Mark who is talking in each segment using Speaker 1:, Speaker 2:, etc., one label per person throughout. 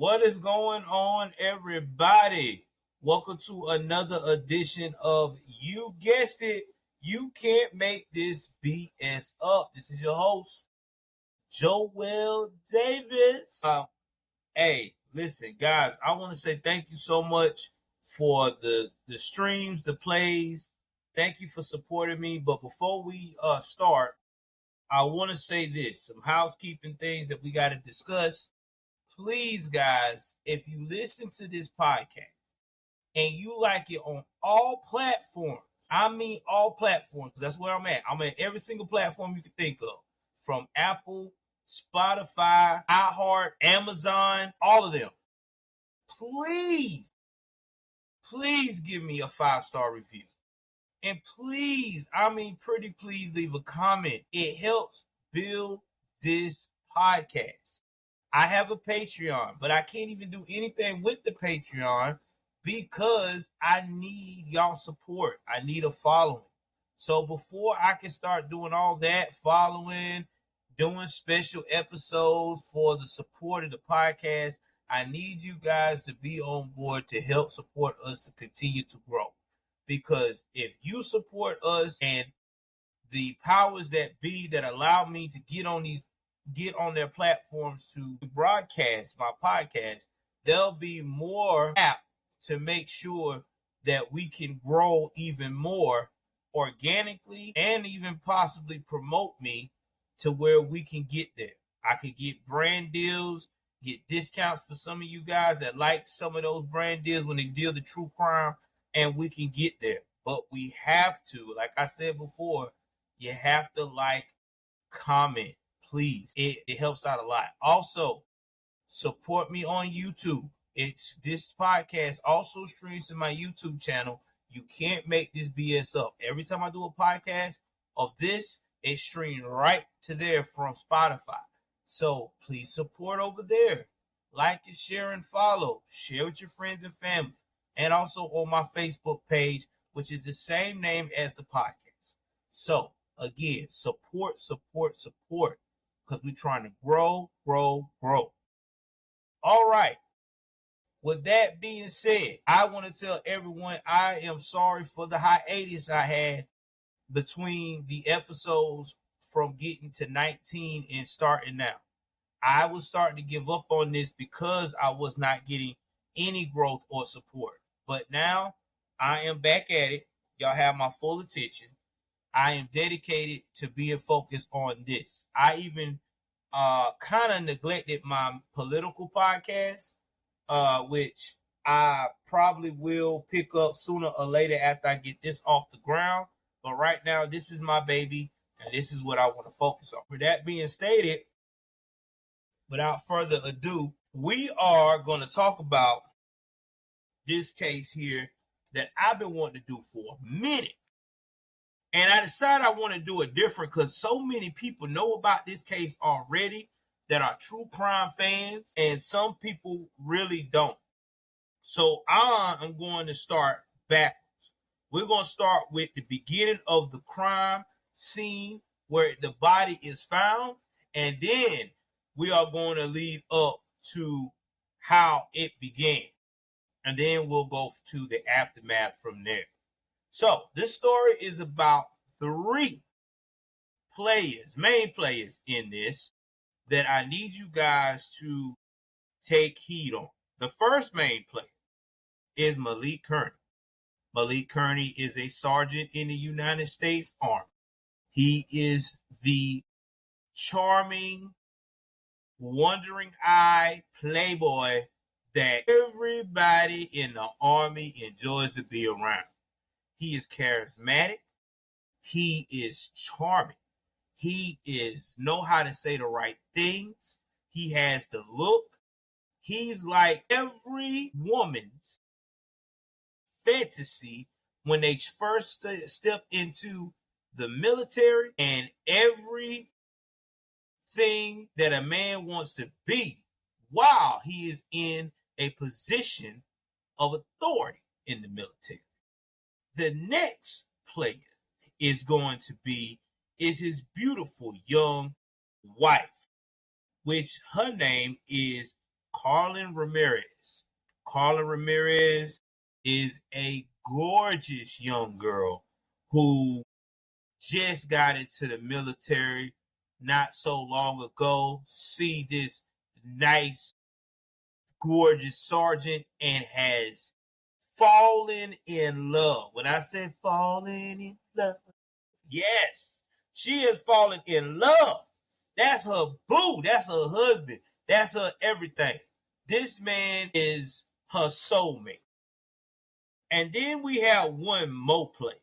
Speaker 1: What is going on, everybody? Welcome to another edition of You Guessed It, You Can't Make This BS Up. This is your host, Joel Davis. Hey, listen, guys, I want to say thank you so much for the streams, the plays. Thank you for supporting me. But before we start, I want to say this, some housekeeping things that we got to discuss. Please, guys, if you listen to this podcast and you like it on all platforms, I mean all platforms, because that's where I'm at. I'm at every single platform you can think of, from Apple, Spotify, iHeart, Amazon, all of them. Please give me a 5-star review. And please, pretty please leave a comment. It helps build this podcast. I have a Patreon, but I can't even do anything with the Patreon because I need y'all support. I need a following. So before I can start doing all that, following, doing special episodes for the support of the podcast, I need you guys to be on board to help support us to continue to grow. Because if you support us and the powers that be that allow me to get on their platforms to broadcast my podcast, they'll be more apt to make sure that we can grow even more organically and even possibly promote me to where we can get there. I could get brand deals, get discounts for some of you guys that like some of those brand deals when they deal the true crime, and we can get there. But we have to, like I said before, you have to like, comment. Please, it helps out a lot. Also, support me on YouTube. This podcast also streams to my YouTube channel. You can't make this BS up. Every time I do a podcast of this, it streams right to there from Spotify. So please support over there. Like and share and follow. Share with your friends and family. And also on my Facebook page, which is the same name as the podcast. So again, support. Because we're trying to grow. All right. With that being said, I want to tell everyone I am sorry for the hiatus I had between the episodes from getting to 19 and starting now. I was starting to give up on this because I was not getting any growth or support. But now I am back at it. Y'all have my full attention. I am dedicated to being focused on this. I even kind of neglected my political podcast, which I probably will pick up sooner or later after I get this off the ground. But right now, this is my baby, and this is what I want to focus on. With that being stated, without further ado, we are going to talk about this case here that I've been wanting to do for a minute. And I decided I want to do it different because so many people know about this case already that are true crime fans, and some people really don't. So I'm going to start backwards. We're going to start with the beginning of the crime scene where the body is found, and then we are going to lead up to how it began. And then we'll go to the aftermath from there. So this story is about 3 main players in this that I need you guys to take heed on. The first main player is Malik Kearney. Malik Kearney is a sergeant in the United States Army. He is the charming, wandering-eyed playboy that everybody in the Army enjoys to be around. He is charismatic. He is charming. He know how to say the right things. He has the look. He's like every woman's fantasy when they first step into the military, and everything that a man wants to be while he is in a position of authority in the military. The next player is his beautiful young wife, which her name is Carla Ramirez. Carla Ramirez is a gorgeous young girl who just got into the military not so long ago. See this nice, gorgeous sergeant and has fallen in love. When I said fallen in love, yes, she has fallen in love. That's her boo. That's her husband. That's her everything. This man is her soulmate. And then we have one more play.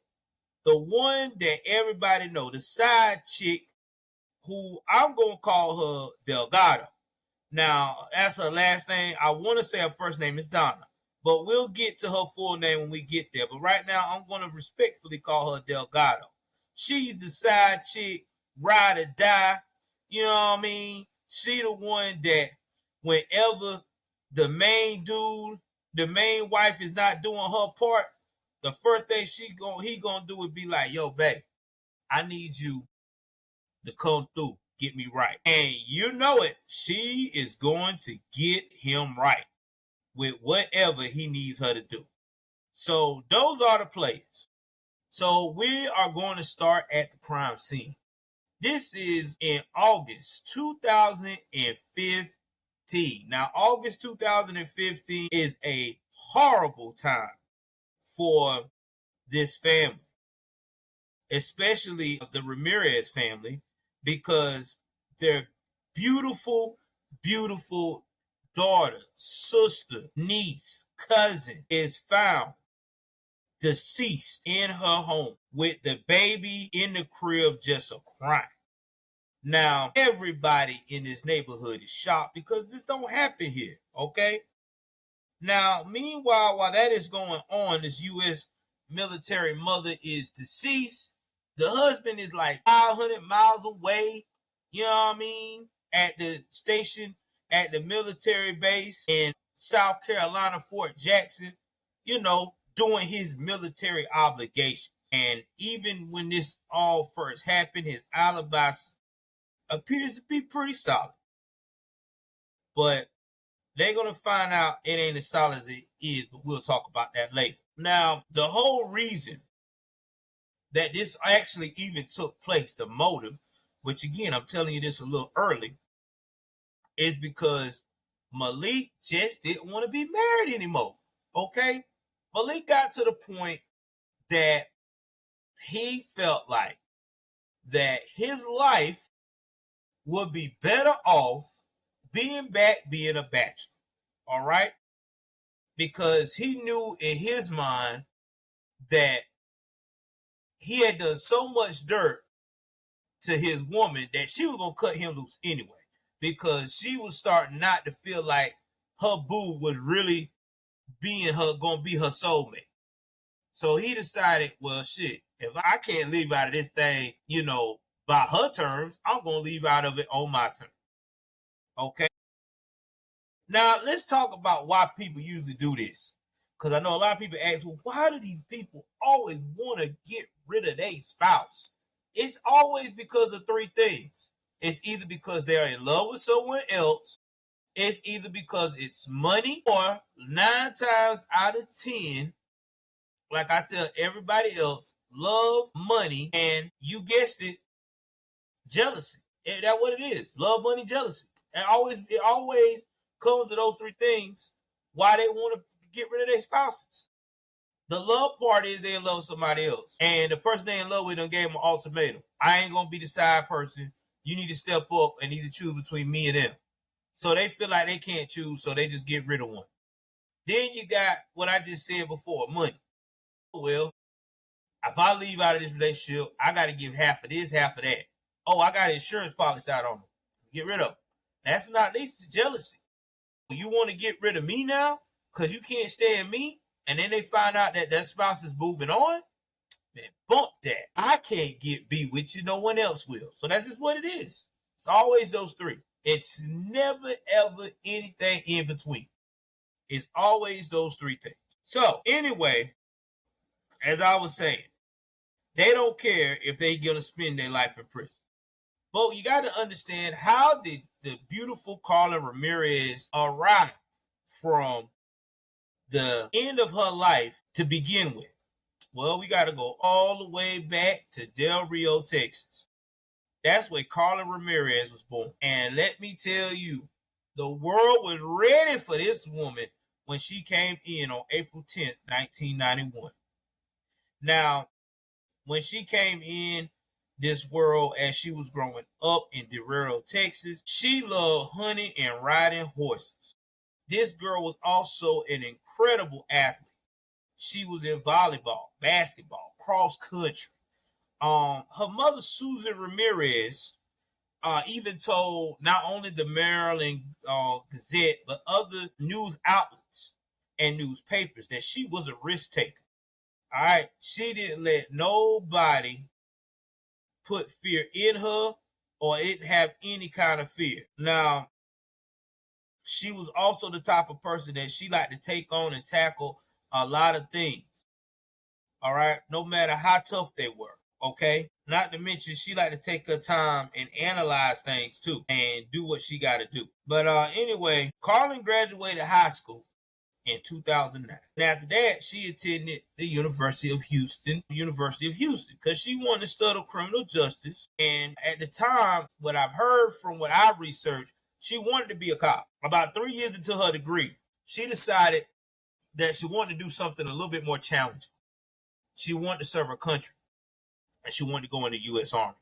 Speaker 1: The one that everybody know, the side chick who I'm going to call her Delgado. Now, that's her last name. I want to say her first name is Donna, but we'll get to her full name when we get there. But right now, I'm going to respectfully call her Delgado. She's the side chick, ride or die. You know what I mean? She the one that whenever the main dude, the main wife is not doing her part, the first thing he gonna do would be like, yo, babe, I need you to come through, get me right. And you know it, she is going to get him right with whatever he needs her to do. So those are the players. So we are going to start at the crime scene. This is in August 2015. Now, August 2015 is a horrible time for this family, especially the Ramirez family, because their beautiful, beautiful daughter, sister, niece, cousin is found deceased in her home with the baby in the crib just a crying. Now, everybody in this neighborhood is shocked because this don't happen here, okay? Now, meanwhile, while that is going on, this U.S. military mother is deceased. The husband is like 500 miles away, you know what I mean, at the station, at the military base in South Carolina, Fort Jackson, you know, doing his military obligations. And even when this all first happened, his alibi appears to be pretty solid. But they're going to find out it ain't as solid as it is, but we'll talk about that later. Now, the whole reason that this actually even took place, the motive, which again, I'm telling you this a little early, is because Malik just didn't want to be married anymore. Okay? Malik got to the point that he felt like that his life would be better off being a bachelor. All right? Because he knew in his mind that he had done so much dirt to his woman that she was going to cut him loose anyway. Because she was starting not to feel like her boo was really going to be her soulmate. So he decided, well, shit, if I can't leave out of this thing, you know, by her terms, I'm going to leave out of it on my terms. Okay? Now, let's talk about why people usually do this. Because I know a lot of people ask, well, why do these people always want to get rid of their spouse? It's always because of three things. It's either because they're in love with someone else, it's either because it's money, or 9 times out of 10, like I tell everybody else, love, money, and you guessed it, jealousy. That's what it is. Love, money, jealousy. And it always comes to those three things why they want to get rid of their spouses. The love part is they love somebody else. And the person they in love with done gave them an ultimatum. I ain't going to be the side person. You need to step up and either choose between me and them. So they feel like they can't choose, so they just get rid of one. Then you got what I just said before, money. Well, if I leave out of this relationship, I got to give half of this, half of that. Oh, I got an insurance policy out on them. Get rid of them. That's not least, it's jealousy. You want to get rid of me now because you can't stand me, and then they find out that that spouse is moving on? Man, bump that. I can't be with you. No one else will. So that's just what it is. It's always those three. It's never, ever anything in between. It's always those three things. So anyway, as I was saying, they don't care if they're going to spend their life in prison. But you got to understand, how did the beautiful Carla Ramirez arrived from the end of her life to begin with? Well, we got to go all the way back to Del Rio, Texas. That's where Carla Ramirez was born. And let me tell you, the world was ready for this woman when she came in on April 10th, 1991. Now, when she came in this world as she was growing up in Betrayal, Texas, she loved hunting and riding horses. This girl was also an incredible athlete. She was in volleyball, basketball, cross country. Her mother, Susan Ramirez, even told not only the Maryland Gazette, but other news outlets and newspapers that she was a risk taker. All right. She didn't let nobody put fear in her or it have any kind of fear. Now, she was also the type of person that she liked to take on and tackle a lot of things. All right. No matter how tough they were. Okay. Not to mention, she liked to take her time and analyze things too and do what she got to do. But anyway, Carlin graduated high school in 2009. And after that, she attended the University of Houston, because she wanted to study criminal justice. And at the time, what I've heard from what I researched, she wanted to be a cop. About 3 years into her degree, she decided that she wanted to do something a little bit more challenging. She wanted to serve her country, and she wanted to go in the U.S. Army.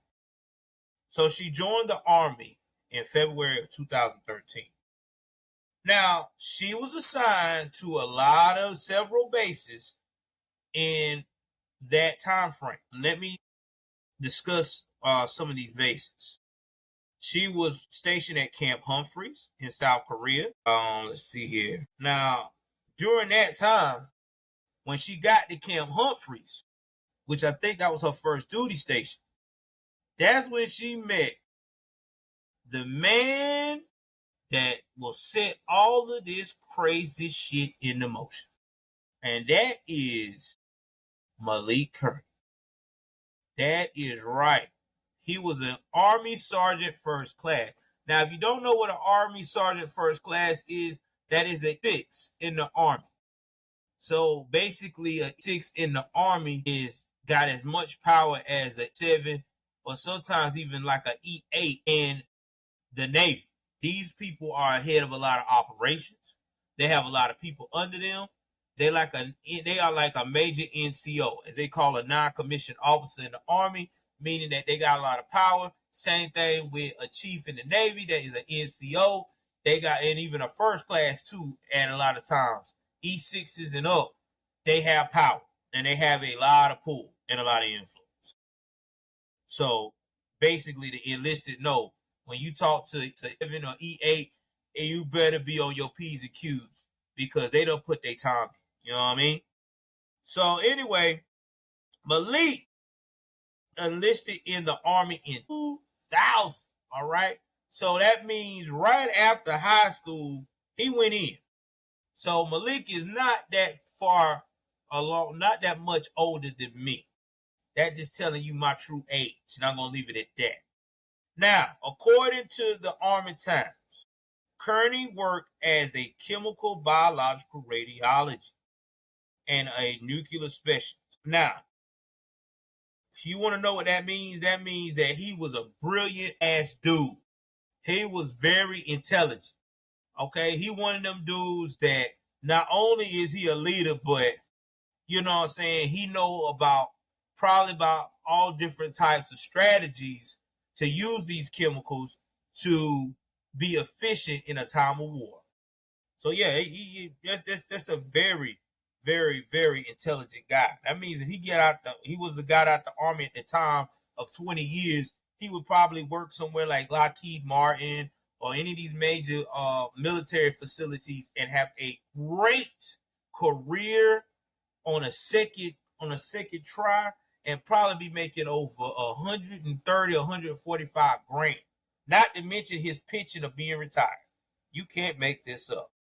Speaker 1: So she joined the Army in February of 2013. Now, she was assigned to several bases in that time frame. Let me discuss some of these bases. She was stationed at Camp Humphreys in South Korea. Let's see here. Now, during that time, when she got to Camp Humphreys, which I think that was her first duty station, that's when she met the man that will set all of this crazy shit into motion. And that is Malik Kearney. That is right. He was an Army Sergeant First Class. Now, if you don't know what an Army Sergeant First Class is, that is a 6 in the Army. So basically, a 6 in the Army is got as much power as a 7 or sometimes even like an E8 in the Navy. These people are ahead of a lot of operations. They have a lot of people under them. They are like a major NCO, as they call a non-commissioned officer in the Army, meaning that they got a lot of power. Same thing with a chief in the Navy that is an NCO. They got, and even a first class too, and a lot of times. E6s and up, they have power, and they have a lot of pull and a lot of influence. So basically, the enlisted know when you talk to 7 or E8, and you better be on your P's and Q's because they don't put their time in. You know what I mean? So anyway, Malik enlisted in the Army in 2000. All right. So that means right after high school, he went in. So Malik is not that far along, not that much older than me. That just telling you my true age. And I'm going to leave it at that. Now, according to the Army Times, Kearney worked as a chemical biological radiologist and a nuclear specialist. Now, if you want to know what that means that he was a brilliant ass dude. He was very intelligent. Okay, he one of them dudes that not only is he a leader, but you know what I'm saying, he know probably about all different types of strategies to use these chemicals to be efficient in a time of war. So yeah, that's a very, very, very intelligent guy. That means if he was a guy out the Army at the time of 20 years, he would probably work somewhere like Lockheed Martin or any of these major military facilities and have a great career on a second try and probably be making over 130 or 145 grand. Not to mention his pension of being retired. You can't make this up.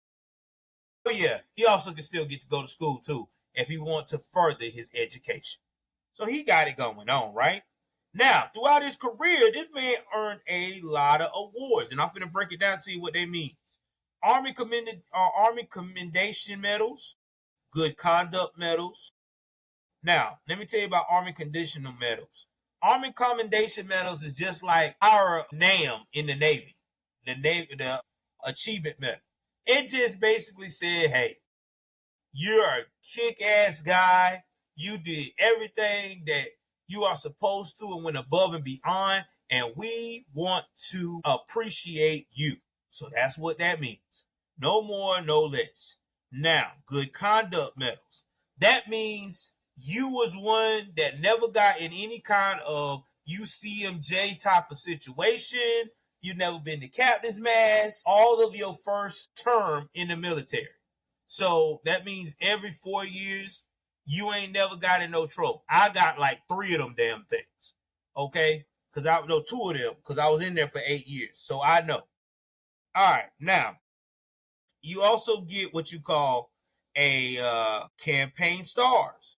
Speaker 1: But yeah, he also can still get to go to school too if he wants to further his education. So he got it going on, right? Now, throughout his career, this man earned a lot of awards, and I'm going to break it down to you what they mean. Army Commendation Medals, Good Conduct Medals. Now, let me tell you about Army Conditional Medals. Army Commendation Medals is just like our NAM in the Navy, the Achievement Medal. It just basically said, hey, you're a kick-ass guy. You did everything that you are supposed to and went above and beyond, and we want to appreciate you. So that's what that means. No more, no less. Now, good conduct medals. That means you was one that never got in any kind of UCMJ type of situation. You've never been to captain's mast. All of your first term in the military. So that means every 4 years, you ain't never got in no trouble. I got like 3 of them damn things. Okay? Because I know 2 of them because I was in there for 8 years. So I know. All right. Now, you also get what you call a campaign stars.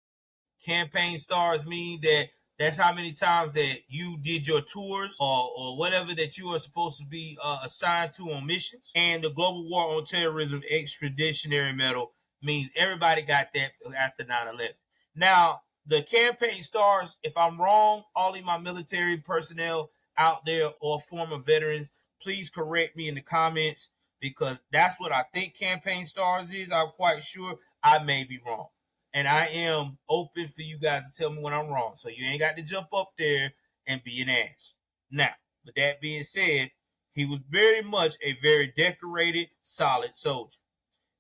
Speaker 1: Campaign stars mean that that's how many times that you did your tours or whatever that you are supposed to be assigned to on missions. And the Global War on Terrorism Expeditionary Medal means everybody got that after 9/11. Now, the campaign stars, if I'm wrong, all of my military personnel out there or former veterans, please correct me in the comments because that's what I think campaign stars is. I'm quite sure. I may be wrong. And I am open for you guys to tell me when I'm wrong. So you ain't got to jump up there and be an ass. Now, with that being said, he was very much a very decorated, solid soldier.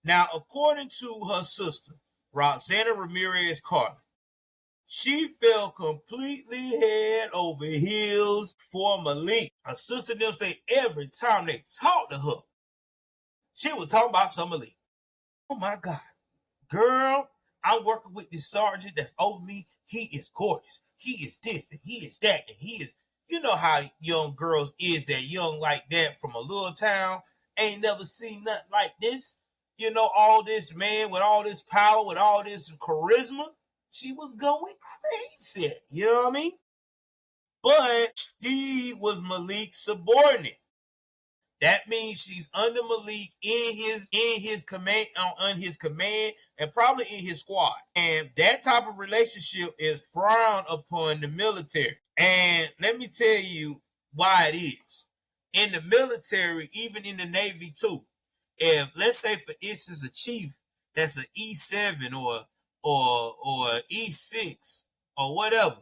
Speaker 1: Now, according to her sister, Roxana Ramirez Carla, she fell completely head over heels for Malik. Her sister them say every time they talked to her, she was talking about some Malik. Oh my God. Girl, I'm working with this sergeant that's over me. He is gorgeous. He is this and he is that and he is, you know how young girls is that young like that from a little town. Ain't never seen nothing like this. You know, all this man with all this power, with all this charisma. She was going crazy. You know what I mean? But she was Malik's subordinate. That means she's under Malik in his command and probably in his squad. And that type of relationship is frowned upon in the military. And let me tell you why it is. In the military, even in the Navy too, if let's say for instance a chief that's an E7 or E6 or whatever,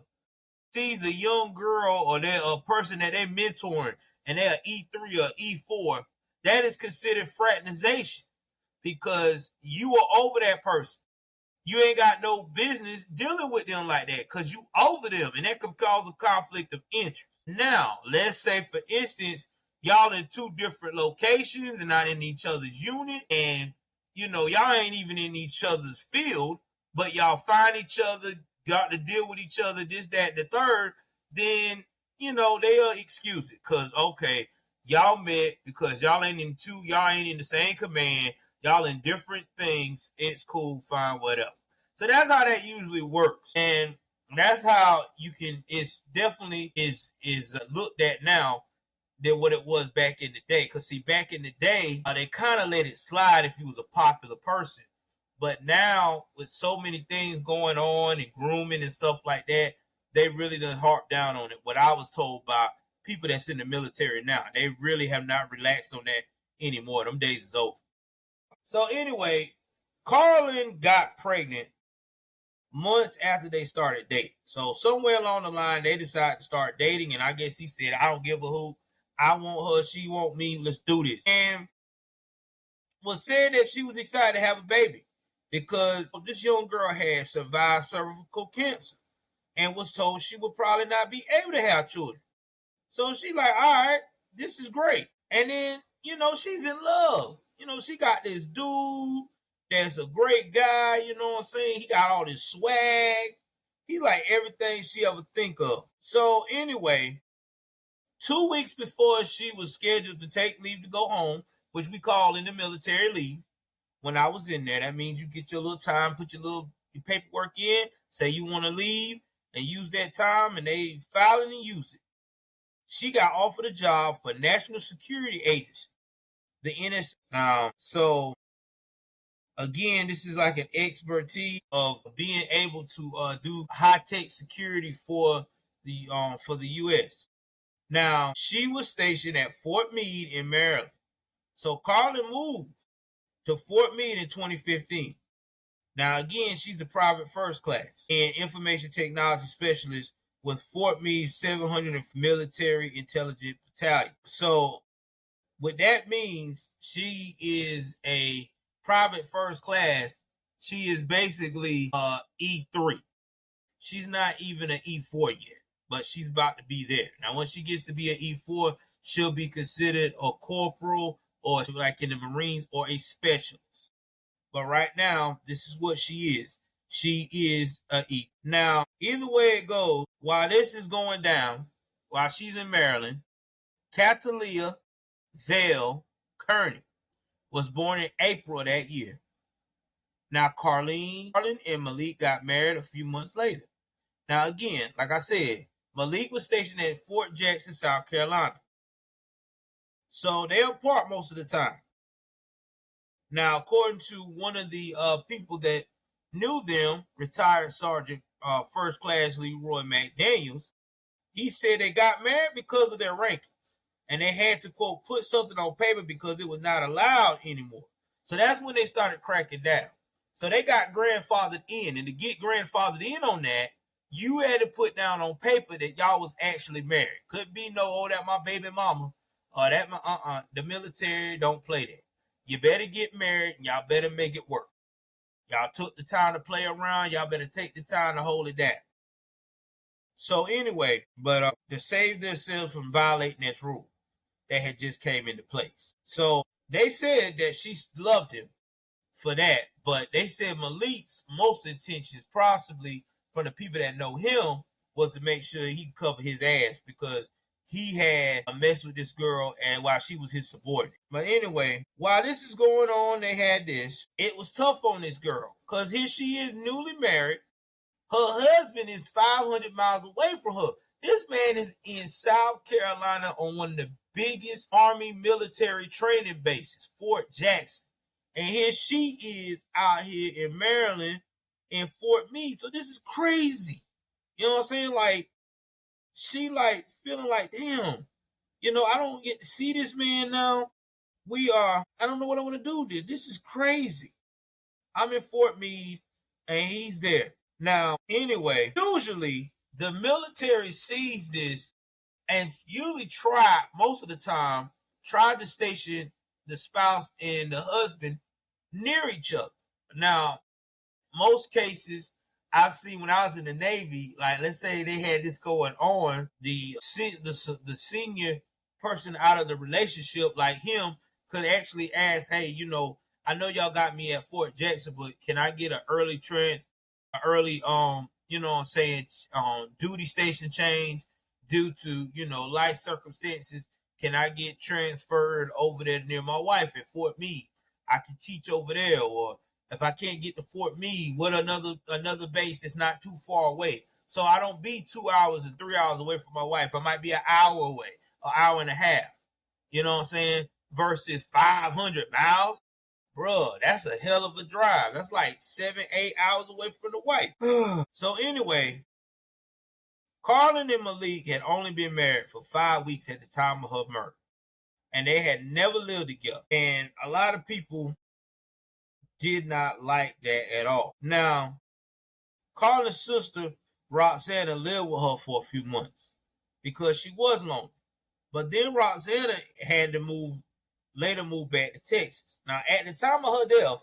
Speaker 1: sees a young girl or they're a person that they're mentoring and they're E3 or E4, that is considered fraternization because you are over that person. You ain't got no business dealing with them like that because you over them and that could cause a conflict of interest. Now, let's say for instance, y'all in 2 different locations and not in each other's unit and you know, y'all ain't even in each other's field, but y'all find each other, got to deal with each other, this, that, and the third, then, you know, they'll excuse it. Because, okay, y'all met because y'all ain't in the same command. Y'all in different things. It's cool, fine, whatever. So that's how that usually works. And that's how you can, it's definitely is looked at now than what it was back in the day. Because see, back in the day, they kind of let it slide if you was a popular person. But now, with so many things going on and grooming and stuff like that, they really done harp down on it. What I was told by people that's in the military now, they really have not relaxed on that anymore. Them days is over. So anyway, Carlin got pregnant months after they started dating. So somewhere along the line, they decided to start dating, and I guess he said, I don't give a hoot. I want her, she want me, let's do this. And was said that she was excited to have a baby because this young girl had survived cervical cancer and was told she would probably not be able to have children. So she like, all right, this is great. And then, you know, she's in love. You know, she got this dude that's a great guy, you know what I'm saying? He got all this swag. He like everything she ever think of. So anyway, 2 weeks before she was scheduled to take leave to go home, which we call in the military leave, when I was in there, that means you get your little time, put your paperwork in, say you want to leave, and used that time, and they filed and used it. She got offered a job for National Security Agency, the NSA. So again, this is like an expertise of being able to do high-tech security for the U.S. Now, she was stationed at Fort Meade in Maryland. So Carla moved to Fort Meade in 2015. Now, again, she's a private first class and information technology specialist with Fort Meade's 700th Military Intelligence Battalion. So what that means, she is a private first class. She is basically E3. She's not even an E4 yet, but she's about to be there. Now, when she gets to be an E4, she'll be considered a corporal, or like in the Marines, or a specialist. But right now, this is what she is. She is a E. Now, either way it goes, while this is going down, while she's in Maryland, Catalia Vale Kearney was born in April of that year. Now, Carlin and Malik got married a few months later. Now, again, like I said, Malik was stationed at Fort Jackson, South Carolina. So they're apart most of the time. Now, according to one of the people that knew them, retired Sergeant First Class Leroy McDaniels, he said they got married because of their rankings. And they had to, quote, put something on paper because it was not allowed anymore. So that's when they started cracking down. So they got grandfathered in. And to get grandfathered in on that, you had to put down on paper that y'all was actually married. Could be no, oh, that my baby mama, or that my, the military don't play that. You better get married, and y'all better make it work. Y'all took the time to play around, y'all better take the time to hold it down. So anyway, but to save themselves from violating that rule that had just came into place. So they said that she loved him for that, but they said Malik's most intentions, possibly from the people that know him, was to make sure he could cover his ass because he had a mess with this girl, and while she was his subordinate. But anyway, while this is going on, they had this. It was tough on this girl because here she is, newly married. Her husband is 500 miles away from her. This man is in South Carolina on one of the biggest Army military training bases, Fort Jackson. And here she is out here in Maryland in Fort Meade. So this is crazy. You know what I'm saying? Like, she like feeling like, damn, you know, I don't get to see this man now. I don't know what I want to do. This is crazy. I'm in Fort Meade and he's there. Now, anyway, usually the military sees this and usually most of the time, try to station the spouse and the husband near each other. Now, most cases I've seen when I was in the Navy, like let's say they had this going on, the senior person out of the relationship, like him, could actually ask, hey, you know, I know y'all got me at Fort Jackson, but can I get an early you know what I'm saying, duty station change due to, you know, life circumstances? Can I get transferred over there near my wife at Fort Meade? I can teach over there. Or if I can't get to Fort Meade, what another base that's not too far away? So I don't be 2 hours and 3 hours away from my wife. I might be an hour away, an hour and a half. You know what I'm saying? Versus 500 miles. Bruh, that's a hell of a drive. That's like 7-8 hours away from the wife. So anyway, Carlin and Malik had only been married for 5 weeks at the time of her murder. And they had never lived together. And a lot of people did not like that at all. Now, Carla's sister, Roxana, lived with her for a few months because she was lonely. But then Roxana had to later move back to Texas. Now, at the time of her death,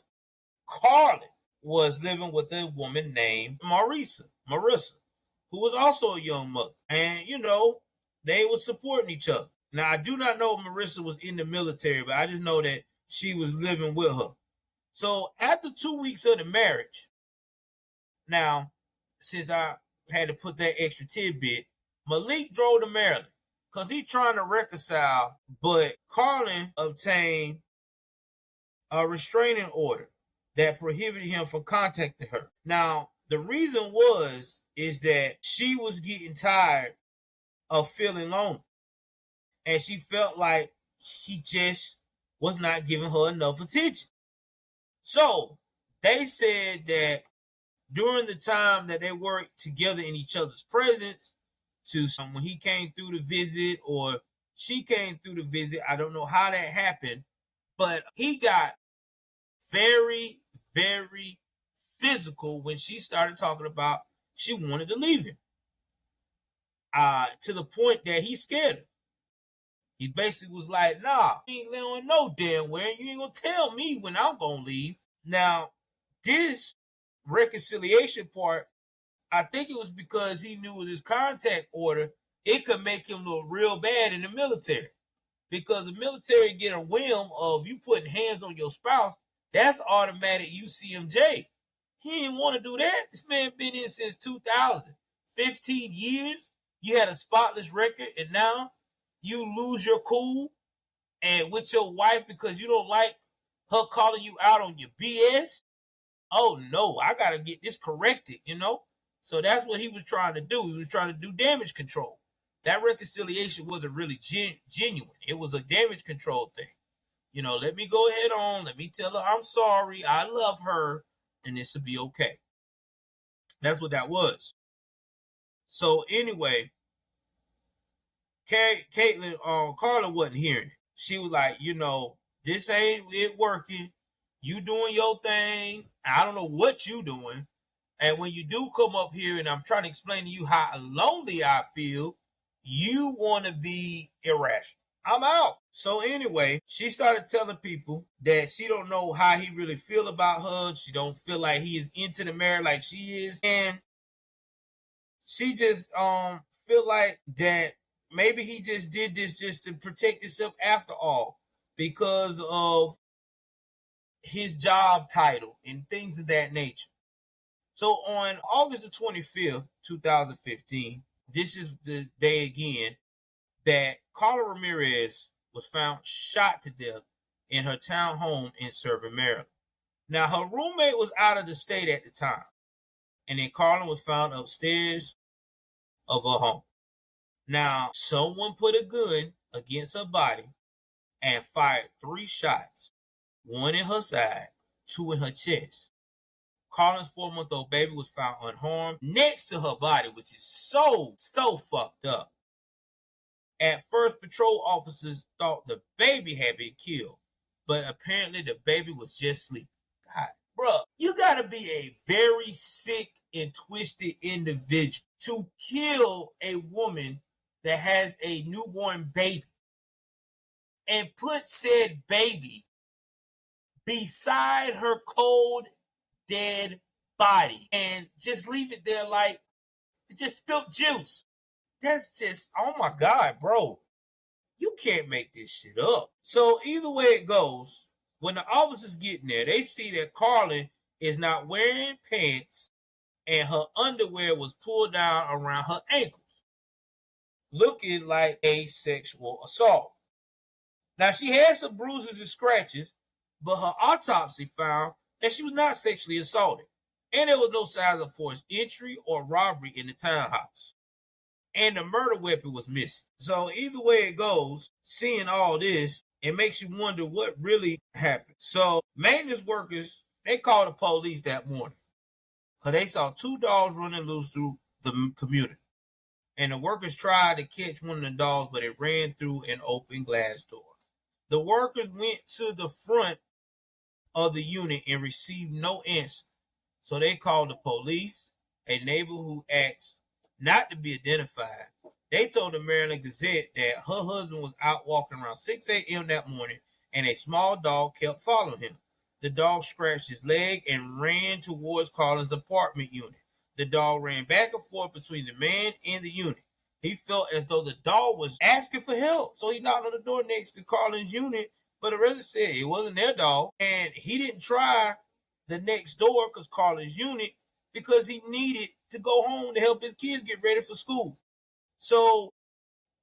Speaker 1: Carla was living with a woman named Marissa, who was also a young mother. And, you know, they were supporting each other. Now, I do not know if Marissa was in the military, but I just know that she was living with her. So after 2 weeks of the marriage, now, since I had to put that extra tidbit, Malik drove to Maryland because he's trying to reconcile, but Carlin obtained a restraining order that prohibited him from contacting her. Now, The reason is that she was getting tired of feeling lonely. And she felt like he just was not giving her enough attention. So they said that during the time that they worked together in each other's presence, to when he came through to visit or she came through to visit, I don't know how that happened, but he got very, very physical when she started talking about she wanted to leave him. To the point that he scared her. He basically was like, nah, you ain't letting no damn well. You ain't gonna tell me when I'm gonna leave. Now, this reconciliation part, I think it was because he knew with his contact order, it could make him look real bad in the military. Because the military get a whim of you putting hands on your spouse, that's automatic UCMJ. He didn't want to do that. This man been in since 2000. 15 years. You had a spotless record, and now you lose your cool and with your wife because you don't like her calling you out on your BS. Oh no, I gotta get this corrected, So that's what he was trying to do. He was trying to do damage control. That reconciliation wasn't really genuine. It was a damage control thing. Let me go ahead on. Let me tell her I'm sorry. I love her, and this will be okay. That's what that was. So anyway, Caitlin, Carla wasn't hearing it. She was like, this ain't it working. You doing your thing. I don't know what you doing. And when you do come up here and I'm trying to explain to you how lonely I feel, you want to be irrational. I'm out. So anyway, she started telling people that she don't know how he really feel about her. She don't feel like he is into the marriage like she is. And she just feel like that maybe he just did this just to protect himself after all because of his job title and things of that nature. So on August the 25th, 2015, this is the day again that Carla Ramirez was found shot to death in her town home in Servin, Maryland. Now, her roommate was out of the state at the time, and then Carla was found upstairs of her home. Now, someone put a gun against her body and fired 3 shots, 1 in her side, 2 in her chest. Carla's 4-month-old baby was found unharmed next to her body, which is so fucked up. At first, patrol officers thought the baby had been killed, but apparently the baby was just sleeping. God, bruh, you gotta be a very sick and twisted individual to kill a woman that has a newborn baby and put said baby beside her cold, dead body and just leave it there like it just spilled juice. That's just, oh my God, bro. You can't make this shit up. So either way it goes, when the officers get in there, they see that Carla is not wearing pants and her underwear was pulled down around her ankles, looking like a sexual assault. Now, she had some bruises and scratches, but her autopsy found that she was not sexually assaulted, and there was no signs of forced entry or robbery in the townhouse. And the murder weapon was missing. So either way it goes, seeing all this, it makes you wonder what really happened. So maintenance workers, they called the police that morning because they saw 2 dogs running loose through the community. And the workers tried to catch one of the dogs, but it ran through an open glass door. The workers went to the front of the unit and received no answer. So they called the police, a neighbor who asked not to be identified. They told the Maryland Gazette that her husband was out walking around 6 a.m. that morning and a small dog kept following him. The dog scratched his leg and ran towards Carlin's apartment unit. The dog ran back and forth between the man and the unit. He felt as though the dog was asking for help, so he knocked on the door next to Carlin's unit, but the resident said it wasn't their dog, and he didn't try the next door because Carlin's unit because he needed to go home to help his kids get ready for school. So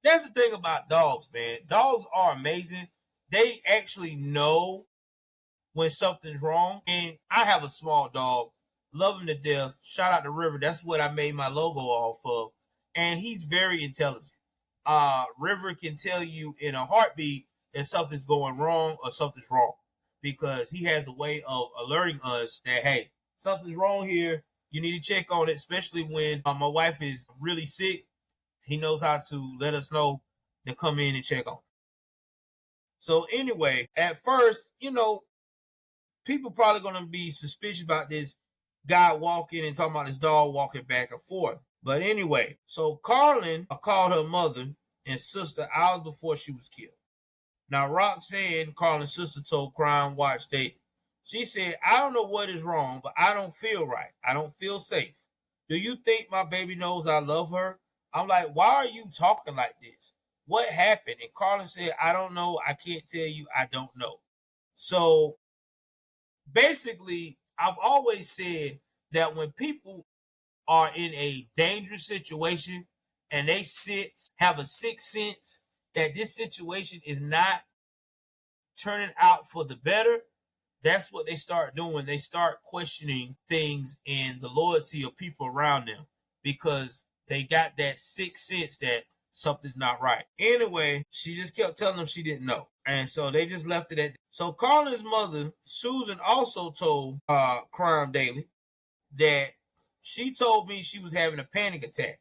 Speaker 1: that's the thing about dogs, man. Dogs are amazing. They actually know when something's wrong. And I have a small dog Love him to death. Shout out to River. That's what I made my logo off of. And he's very intelligent. River can tell you in a heartbeat that something's going wrong or something's wrong, because he has a way of alerting us that, hey, something's wrong here. You need to check on it, especially when my wife is really sick. He knows how to let us know to come in and check on it. So anyway, at first, people probably going to be suspicious about this guy walking and talking about his dog walking back and forth. But anyway, so Carlin called her mother and sister hours before she was killed. Now, Roxanne, Carlin's sister, told Crime Watch she said, I don't know what is wrong, but I don't feel right. I don't feel safe. Do you think my baby knows I love her? I'm like, why are you talking like this? What happened? And Carlin said, I don't know. I can't tell you. I don't know. So basically, I've always said that when people are in a dangerous situation and they have a sixth sense that this situation is not turning out for the better, that's what they start doing. They start questioning things and the loyalty of people around them, because they got that sixth sense that something's not right. Anyway, she just kept telling them she didn't know. And so they just left it at that. So Carlin's mother, Susan, also told Crime Daily that she told me she was having a panic attack.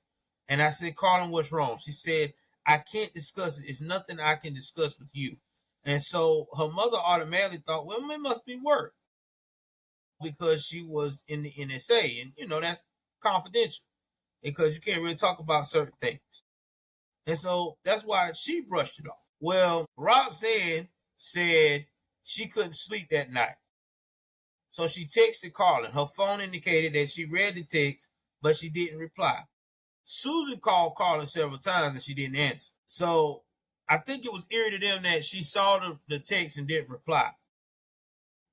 Speaker 1: And I said, Carlin, what's wrong? She said, I can't discuss it. It's nothing I can discuss with you. And so her mother automatically thought, well, it must be work, because she was in the NSA. And, that's confidential, because you can't really talk about certain things. And so that's why she brushed it off. Well, Roxanne said she couldn't sleep that night. So she texted Carlin. Her phone indicated that she read the text, but she didn't reply. Susan called Carlin several times and she didn't answer. So I think it was eerie to them that she saw the text and didn't reply.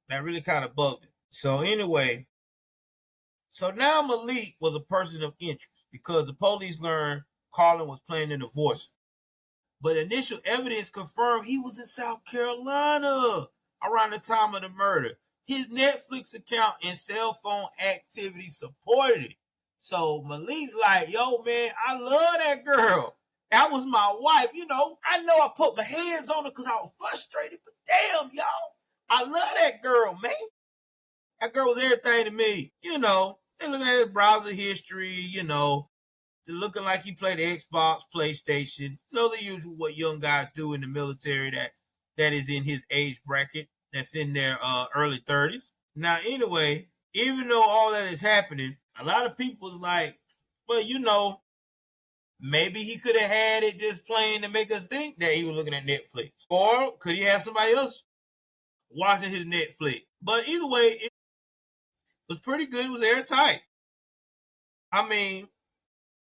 Speaker 1: That really kind of bugged it. So anyway, so now Malik was a person of interest, because the police learned Carlin was planning a divorce. But initial evidence confirmed he was in South Carolina around the time of the murder. His Netflix account and cell phone activity supported it. So Malik's like, yo, man, I love that girl. That was my wife. I know I put my hands on her because I was frustrated, but damn, y'all, I love that girl, man. That girl was everything to me. And looking at his browser history, looking like he played Xbox, PlayStation, the usual what young guys do in the military that is in his age bracket, that's in their early 30s. Now, anyway, even though all that is happening, a lot of people's like, well, maybe he could have had it just playing to make us think that he was looking at Netflix. Or could he have somebody else watching his Netflix? But either way, it was pretty good. It was airtight. I mean,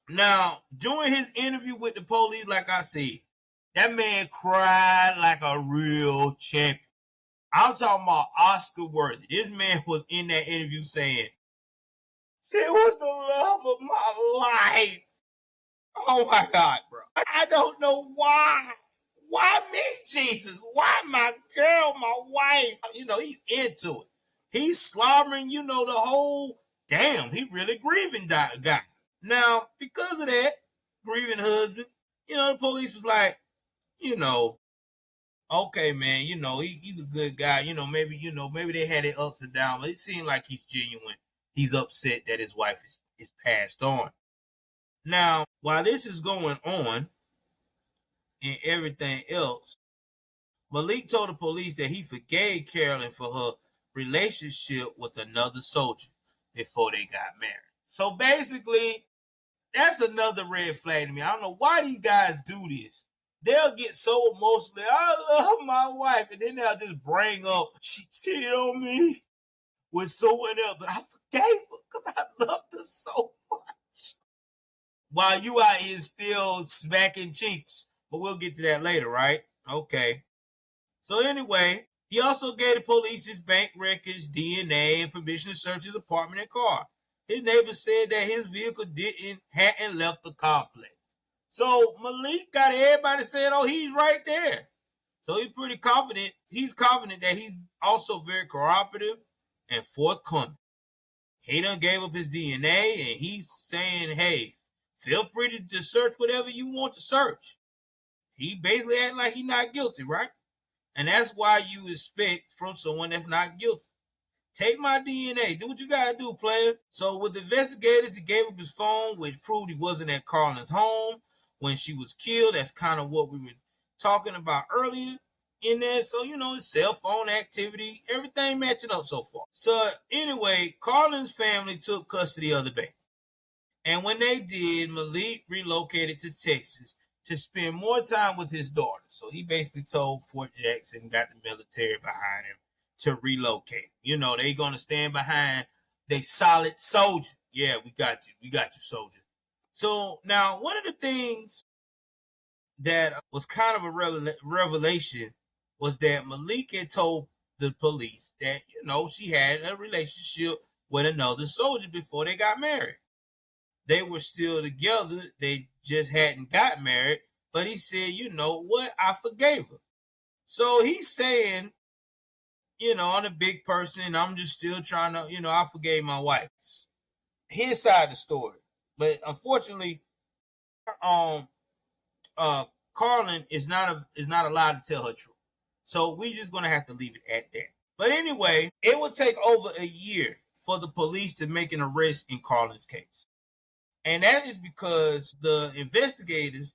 Speaker 1: now, during his interview with the police, like I said, that man cried like a real champion. I'm talking about Oscar worthy. This man was in that interview saying, she was the love of my life. Oh my God, bro. I don't know why. Why me, Jesus? Why my girl, my wife? He's into it. He's slobbering, the whole, damn, he really grieving that guy. Now, because of that, grieving husband, the police was like, okay, man, he's a good guy. Maybe they had it ups and downs, but it seemed like he's genuine. He's upset that his wife is passed on. Now, while this is going on and everything else, Malik told the police that he forgave Carolyn for her relationship with another soldier before they got married. So basically, that's another red flag to me. I don't know why these guys do this. They'll get so emotional. I love my wife. And then they'll just bring up, she cheated on me with someone else. But I forgave her because I loved her so much. While you out here still smacking cheeks. But we'll get to that later, right? Okay. So anyway, he also gave the police his bank records, DNA, and permission to search his apartment and car. His neighbors said that his vehicle hadn't left the complex. So Malik got everybody saying, oh, he's right there. So he's pretty confident. He's confident that he's also very cooperative and forthcoming. He done gave up his DNA, and he's saying, hey, feel free to search whatever you want to search. He basically acting like he's not guilty, right? And that's why you expect from someone that's not guilty. Take my DNA. Do what you gotta do, player. So with investigators, he gave up his phone, which proved he wasn't at Carla's home when she was killed. That's kind of what we were talking about earlier in there. So, his cell phone activity, everything matching up so far. So anyway, Carla's family took custody of the baby. And when they did, Malik relocated to Texas to spend more time with his daughter. So he basically told Fort Jackson, got the military behind him to relocate. They gonna stand behind they solid soldier. Yeah, we got you, soldier. So now one of the things that was kind of a revelation was that Malik had told the police that, she had a relationship with another soldier before they got married. They were still together. They just hadn't got married. But he said, you know what? I forgave her. So he's saying, I'm a big person. I'm just still trying to, I forgave my wife. His side of the story. But unfortunately, Carlin is not allowed to tell her truth. So we just gonna have to leave it at that. But anyway, it would take over a year for the police to make an arrest in Carlin's case. And that is because the investigators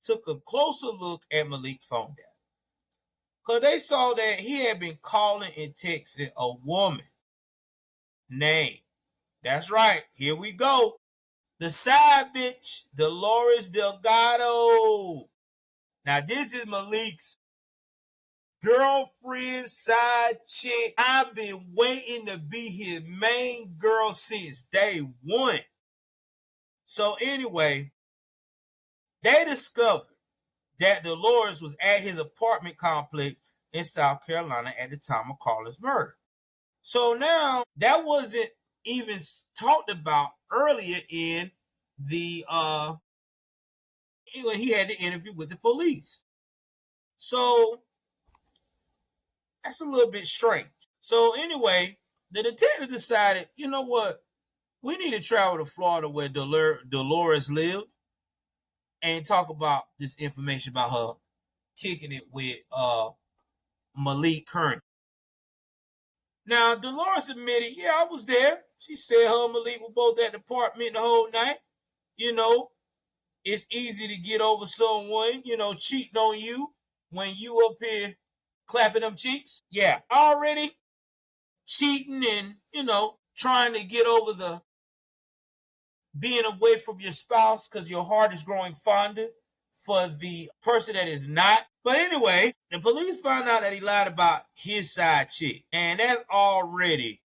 Speaker 1: took a closer look at Malik's phone data. Because they saw that he had been calling and texting a woman named, that's right, here we go, the side bitch, Dolores Delgado. Now, this is Malik's girlfriend, side chick. I've been waiting to be his main girl since day one. So anyway, they discovered that Dolores was at his apartment complex in South Carolina at the time of Carla's murder. So now that wasn't even talked about earlier in the when he had the interview with the police. So that's a little bit strange. So anyway, the detective decided, you know what? We need to travel to Florida where Dolores lived and talk about this information about her kicking it with Malik Kearney. Now, Dolores admitted, yeah, I was there. She said her and Malik were both at the apartment the whole night. It's easy to get over someone, cheating on you when you up here clapping them cheeks. Yeah, already cheating and, trying to get over the being away from your spouse because your heart is growing fonder for the person that is not. But anyway, the police found out that he lied about his side chick, and that already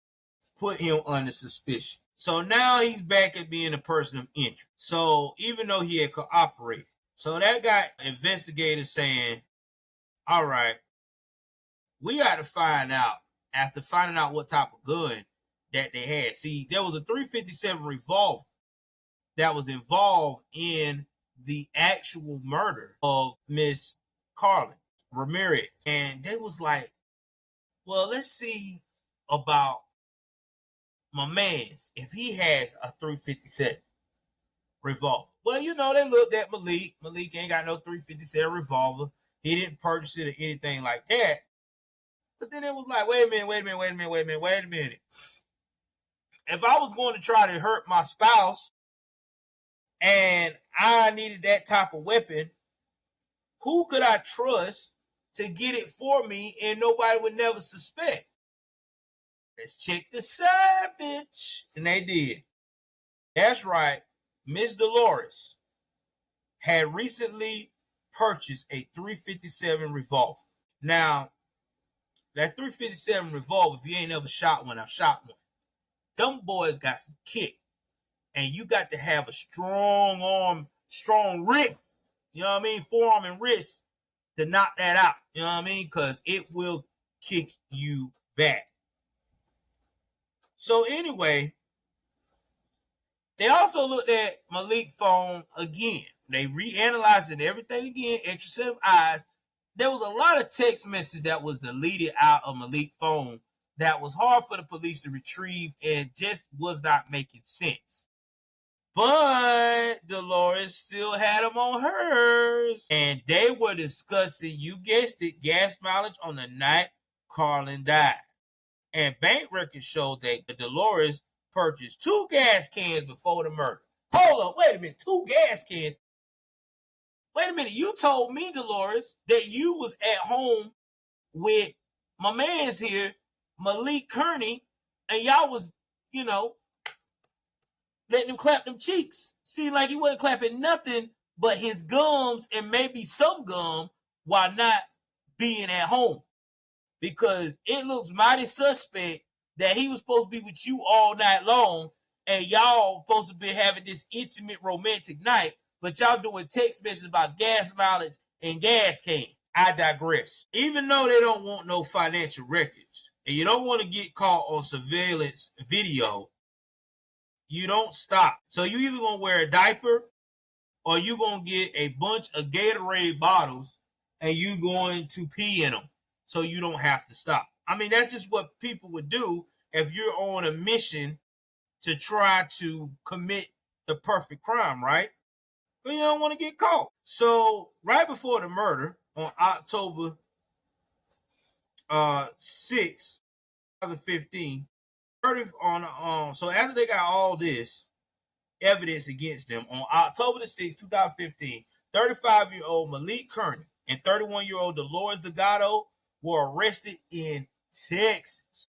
Speaker 1: put him under suspicion. So now he's back at being a person of interest. So even though he had cooperated, so that got investigators saying, all right, we got to find out, after finding out what type of gun that they had. See, there was a .357 revolver that was involved in the actual murder of Miss Carla Ramirez. And they was like, well, let's see about my man's, if he has a .357 revolver. Well, they looked at Malik. Malik ain't got no .357 revolver. He didn't purchase it or anything like that. But then it was like, wait a minute. If I was going to try to hurt my spouse and I needed that type of weapon, who could I trust to get it for me and nobody would never suspect? Let's check the side, bitch. And they did. That's right. Miss Dolores had recently purchased a .357 revolver. Now, that .357 revolver, if you ain't ever shot one, I've shot one. Them boys got some kick. And you got to have a strong arm, strong wrist. You know what I mean? Forearm and wrist to knock that out. You know what I mean? Because it will kick you back. So anyway, they also looked at Malik's phone again. They reanalyzed it, everything again, extra set of eyes. There was a lot of text messages that was deleted out of Malik's phone that was hard for the police to retrieve and just was not making sense. But Dolores still had them on hers. And they were discussing, you guessed it, gas mileage on the night Carlin died. And bank records showed that Dolores purchased 2 gas cans before the murder. Hold up, wait a minute, 2 gas cans? Wait a minute, you told me, Dolores, that you was at home with my man's here, Malik Kearney, and y'all was, letting him clap them cheeks. Seemed like he wasn't clapping nothing but his gums and maybe some gum while not being at home. Because it looks mighty suspect that he was supposed to be with you all night long and y'all supposed to be having this intimate romantic night, but y'all doing text messages about gas mileage and gas cans. I digress. Even though they don't want no financial records and you don't want to get caught on surveillance video, you don't stop. So you either gonna wear a diaper or you gonna get a bunch of Gatorade bottles and you going to pee in them so you don't have to stop. I mean, that's just what people would do if you're on a mission to try to commit the perfect crime, right? But you don't want to get caught. So right before the murder on October 6, 2015, so after they got all this evidence against them, on October the 6th, 2015, 35-year-old Malik Kearney and 31-year-old Dolores Delgado were arrested in Texas.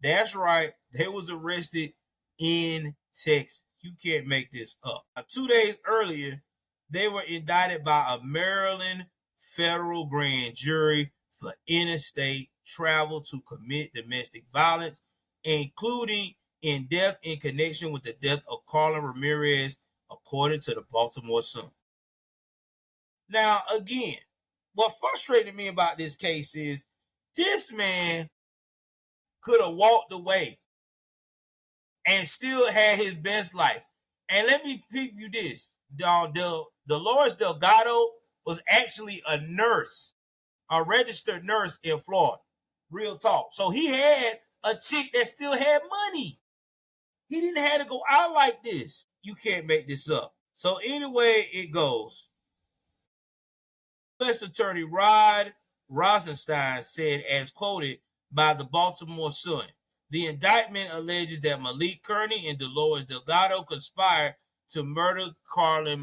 Speaker 1: That's right, they was arrested in Texas. You can't make this up. 2 days earlier, they were indicted by a Maryland federal grand jury for interstate travel to commit domestic violence, including in death in connection with the death of Carla Ramirez, according to the Baltimore Sun. Now, again, what frustrated me about this case is this man could have walked away and still had his best life. And let me peep you this. Dolores Delgado was actually a nurse, a registered nurse in Florida. Real talk. So he had a chick that still had money. He didn't have to go out like this. You can't make this up. So anyway, it goes. U.S. Attorney Rod Rosenstein said, as quoted by the Baltimore Sun, the indictment alleges that Malik Kearney and Dolores Delgado conspired to murder Carla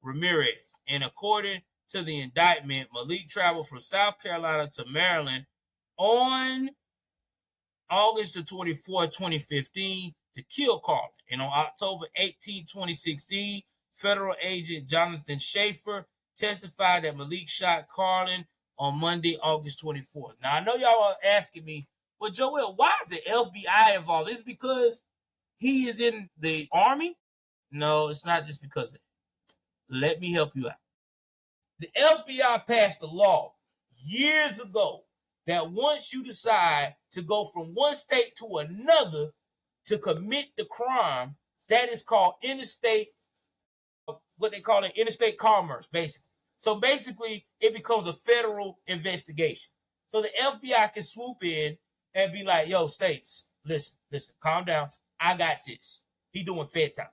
Speaker 1: Ramirez. And according to the indictment, Malik traveled from South Carolina to Maryland on August the 24th, 2015, to kill Carla. And on October 18, 2016, federal agent Jonathan Schaefer testified that Malik shot Carlin on Monday, August 24th. Now, I know y'all are asking me, well, Joel, why is the FBI involved? Is it because he is in the Army? No, it's not just because of it. Let me help you out. The FBI passed a law years ago that once you decide to go from one state to another to commit the crime, that is called interstate, what they call it, interstate commerce, basically. So basically, it becomes a federal investigation. So the FBI can swoop in and be like, yo, states, listen, calm down. I got this. He doing Fed time.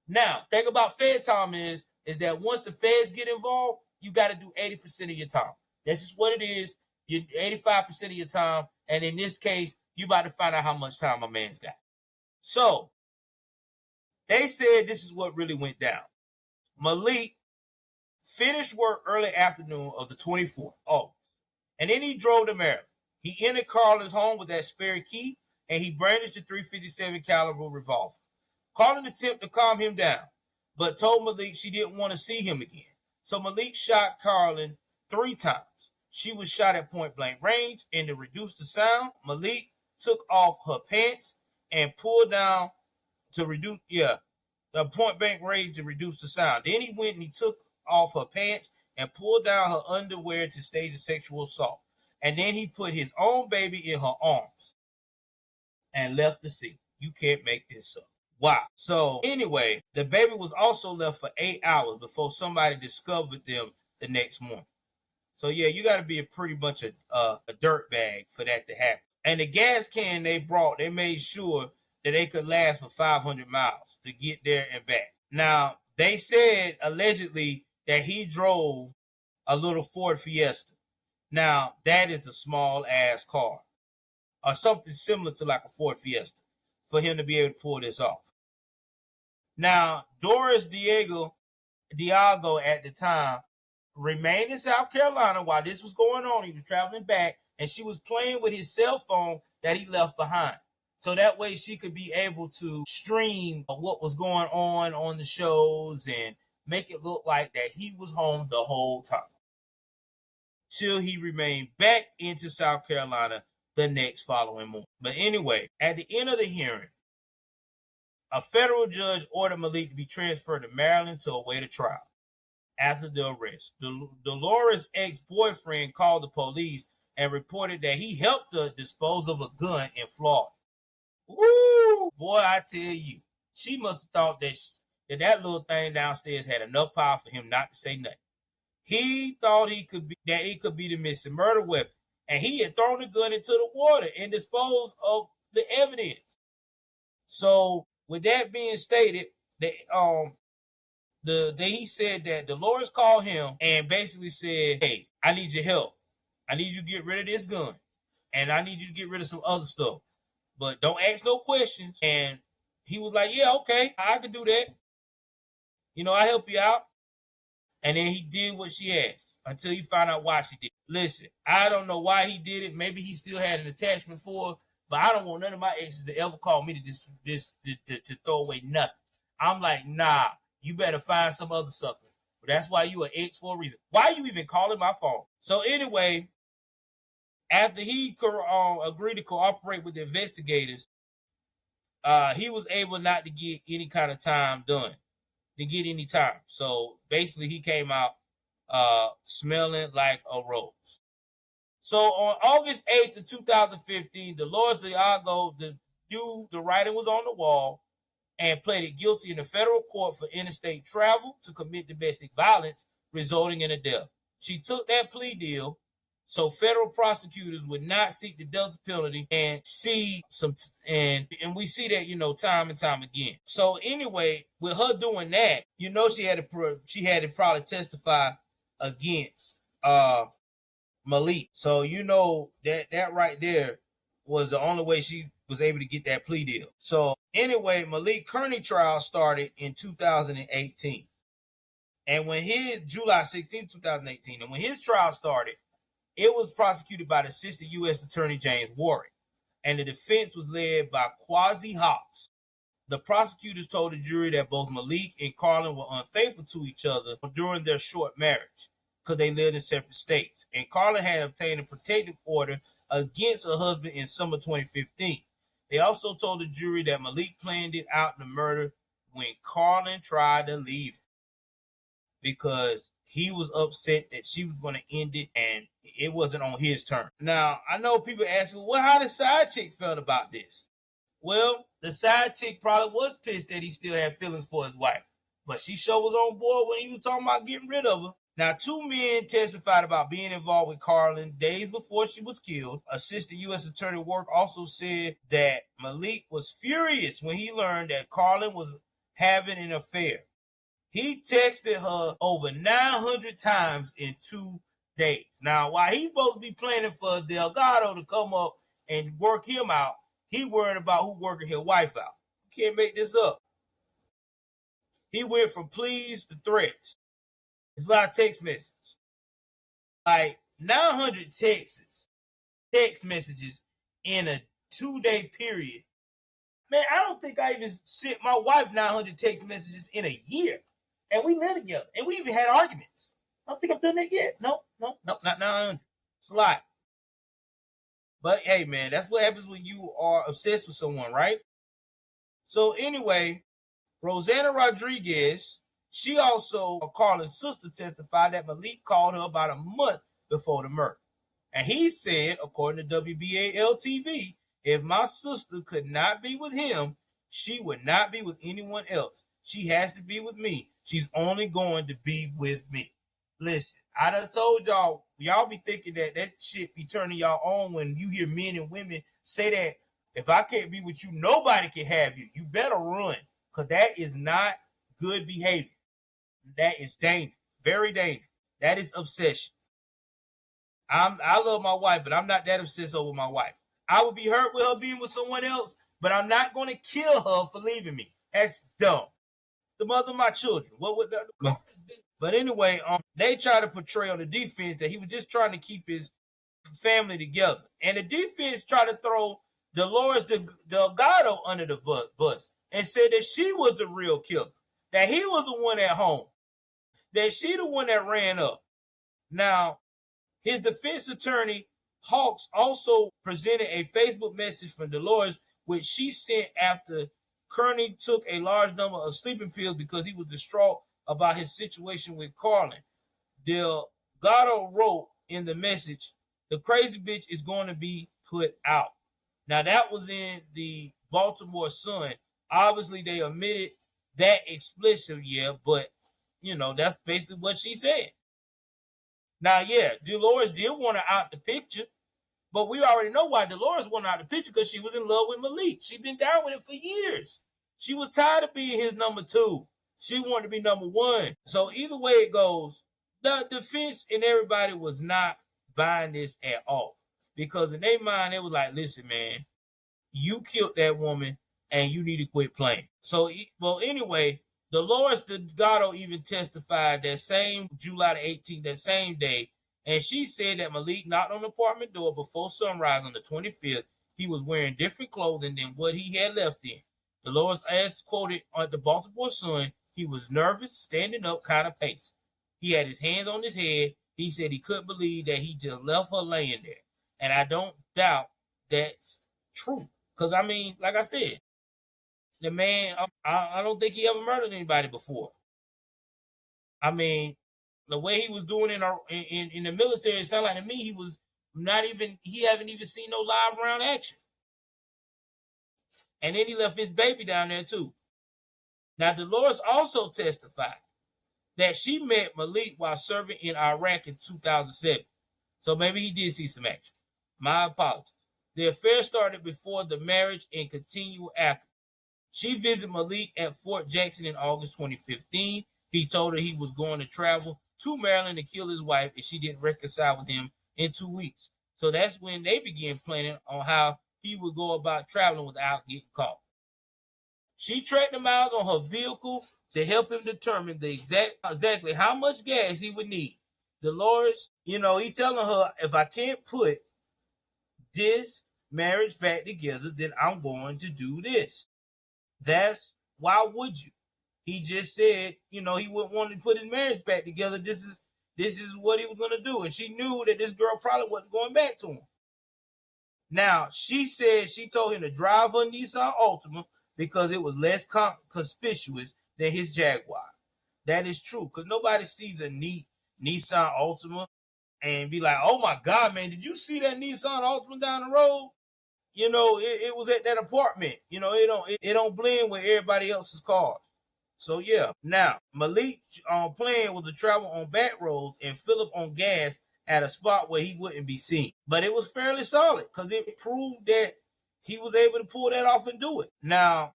Speaker 1: Now, thing about Fed time is that once the feds get involved, you got to do 80% of your time. That's just what it is. You 85% of your time. And in this case, you about to find out how much time my man's got. So, they said this is what really went down. Malik finished work early afternoon of the 24th August. And then he drove to Maryland. He entered Carlin's home with that spare key, and he brandished the .357 caliber revolver. Carlin attempted to calm him down, but told Malik she didn't want to see him again. So Malik shot Carlin 3 times. She was shot at point blank range, and to reduce the sound, Malik took off her pants and pulled down to reduce, the point blank range to reduce the sound. Then he went and he took off her pants and pulled down her underwear to stage a sexual assault. And then he put his own baby in her arms and left the scene. You can't make this up. Wow. So anyway, the baby was also left for 8 hours before somebody discovered them the next morning. So yeah, you got to be a pretty much a dirt bag for that to happen. And the gas can they brought, they made sure that they could last for 500 miles to get there and back. Now, they said allegedly that he drove a little Ford Fiesta. Now, that is a small ass car, or something similar to like a Ford Fiesta, for him to be able to pull this off. Now, Doris Diago at the time remained in South Carolina while this was going on. He was traveling back, and she was playing with his cell phone that he left behind. So that way she could be able to stream what was going on the shows and make it look like that he was home the whole time. Till he remained back into South Carolina the next following morning. But anyway, at the end of the hearing, a federal judge ordered Malik to be transferred to Maryland to await a trial. After the arrest, Dolores' ex-boyfriend called the police and reported that he helped her dispose of a gun in Florida. Woo! Boy, I tell you, she must have thought that little thing downstairs had enough power for him not to say nothing. He thought it could be the missing murder weapon, and he had thrown the gun into the water and disposed of the evidence. So, with that being stated, he said that Dolores called him and basically said, "Hey, I need your help. I need you to get rid of this gun, and I need you to get rid of some other stuff, but don't ask no questions." And he was like, "Yeah, okay, I can do that. I help you out." And then he did what she asked until he found out why she did. Listen, I don't know why he did it. Maybe he still had an attachment for her, but I don't want none of my exes to ever call me to throw away nothing. I'm like, nah, you better find some other sucker. But that's why you an ex for a reason. Why are you even calling my phone? So anyway, after he agreed to cooperate with the investigators, he was able not to get any kind of time done. To get any time. So basically he came out smelling like a rose. So on August 8th of 2015, Dolores Diago, the writing was on the wall, and pleaded guilty in the federal court for interstate travel to commit domestic violence, resulting in a death. She took that plea deal so federal prosecutors would not seek the death penalty and we see that, time and time again. So anyway, with her doing that, she had to probably testify against Malik. So that right there was the only way she was able to get that plea deal. So anyway, Malik Kearney trial started in 2018. And when July 16, 2018, and when his trial started, it was prosecuted by the Assistant U.S. Attorney James Warwick, and the defense was led by Quasi Hawks. The prosecutors told the jury that both Malik and Carlin were unfaithful to each other during their short marriage because they lived in separate states, and Carlin had obtained a protective order against her husband in summer 2015. They also told the jury that Malik planned it out the murder when Carlin tried to leave because he was upset that she was going to end it and it wasn't on his turn. Now, I know people asking, well, how the side chick felt about this? Well, the side chick probably was pissed that he still had feelings for his wife, but she sure was on board when he was talking about getting rid of her. Now, 2 men testified about being involved with Carlin days before she was killed. Assistant U.S. Attorney Work also said that Malik was furious when he learned that Carlin was having an affair. He texted her over 900 times in 2 days. Now, while he's supposed to be planning for Delgado to come up and work him out, he worried about who working his wife out. You can't make this up. He went from pleas to threats. It's a lot of text messages. Like 900 text messages in a 2-day period. Man, I don't think I even sent my wife 900 text messages in a year. And we live together. And we even had arguments. I don't think I've done that yet. No, not 900. It's a lot. But hey, man, that's what happens when you are obsessed with someone, right? So anyway, Rosanna Rodriguez, she also, Carla's sister, testified that Malik called her about a month before the murder. And he said, according to WBAL-TV, if my sister could not be with him, she would not be with anyone else. She has to be with me. She's only going to be with me. Listen, I done told y'all, Y'all be thinking that shit be turning y'all on when you hear men and women say that if I can't be with you, nobody can have you. You better run, because that is not good behavior. That is dangerous, very dangerous. That is obsession. I love my wife, but I'm not that obsessed over my wife. I would be hurt with her being with someone else, but I'm not going to kill her for leaving me. That's dumb. It's the mother of my children. What would that? But anyway, they try to portray on the defense that he was just trying to keep his family together, and the defense tried to throw Dolores Delgado under the bus and said that she was the real killer, that he was the one at home, that she the one that ran up. Now, his defense attorney, Hawks, also presented a Facebook message from Dolores, which she sent after Kearney took a large number of sleeping pills because he was distraught about his situation with Carla. Delgado wrote in the message, "The crazy bitch is going to be put out." Now, that was in the Baltimore Sun. Obviously, they omitted that explicit, but, that's basically what she said. Now, yeah, Dolores did want her out the picture, but we already know why Dolores wanted her out the picture, because she was in love with Malik. She'd been down with him for years. She was tired of being his number two. She wanted to be number one. So either way it goes, the defense and everybody was not buying this at all, because in their mind, they was like, listen, man, you killed that woman and you need to quit playing. So, well, anyway, Dolores Delgado even testified that same July the 18th, that same day, and she said that Malik knocked on the apartment door before sunrise on the 25th. He was wearing different clothing than what he had left in. Dolores, as quoted on the Baltimore Sun, he was nervous, standing up, kind of pacing. He had his hands on his head. He said he couldn't believe that he just left her laying there. And I don't doubt that's true. Because, I mean, like I said, the man, I don't think he ever murdered anybody before. I mean, the way he was doing in the military, it sounded like to me he haven't even seen no live round action. And then he left his baby down there too. Now, Dolores also testified that she met Malik while serving in Iraq in 2007. So maybe he did see some action. My apologies. The affair started before the marriage and continued after. She visited Malik at Fort Jackson in August 2015. He told her he was going to travel to Maryland to kill his wife if she didn't reconcile with him in 2 weeks. So that's when they began planning on how he would go about traveling without getting caught. She tracked the miles on her vehicle to help him determine exactly how much gas he would need. Dolores, he telling her, if I can't put this marriage back together, then I'm going to do this. That's why would you? He just said, he wouldn't want to put his marriage back together. This is what he was going to do. And she knew that this girl probably wasn't going back to him. Now, she said she told him to drive her Nissan Altima because it was less conspicuous than his Jaguar. That is true, because nobody sees a neat Nissan Altima and be like, oh my God, man, did you see that Nissan Altima down the road? It was at that apartment. It don't blend with everybody else's cars. So yeah. Now, Malik plan was to travel on back roads and fill up on gas at a spot where he wouldn't be seen. But it was fairly solid because it proved that he was able to pull that off and do it. Now,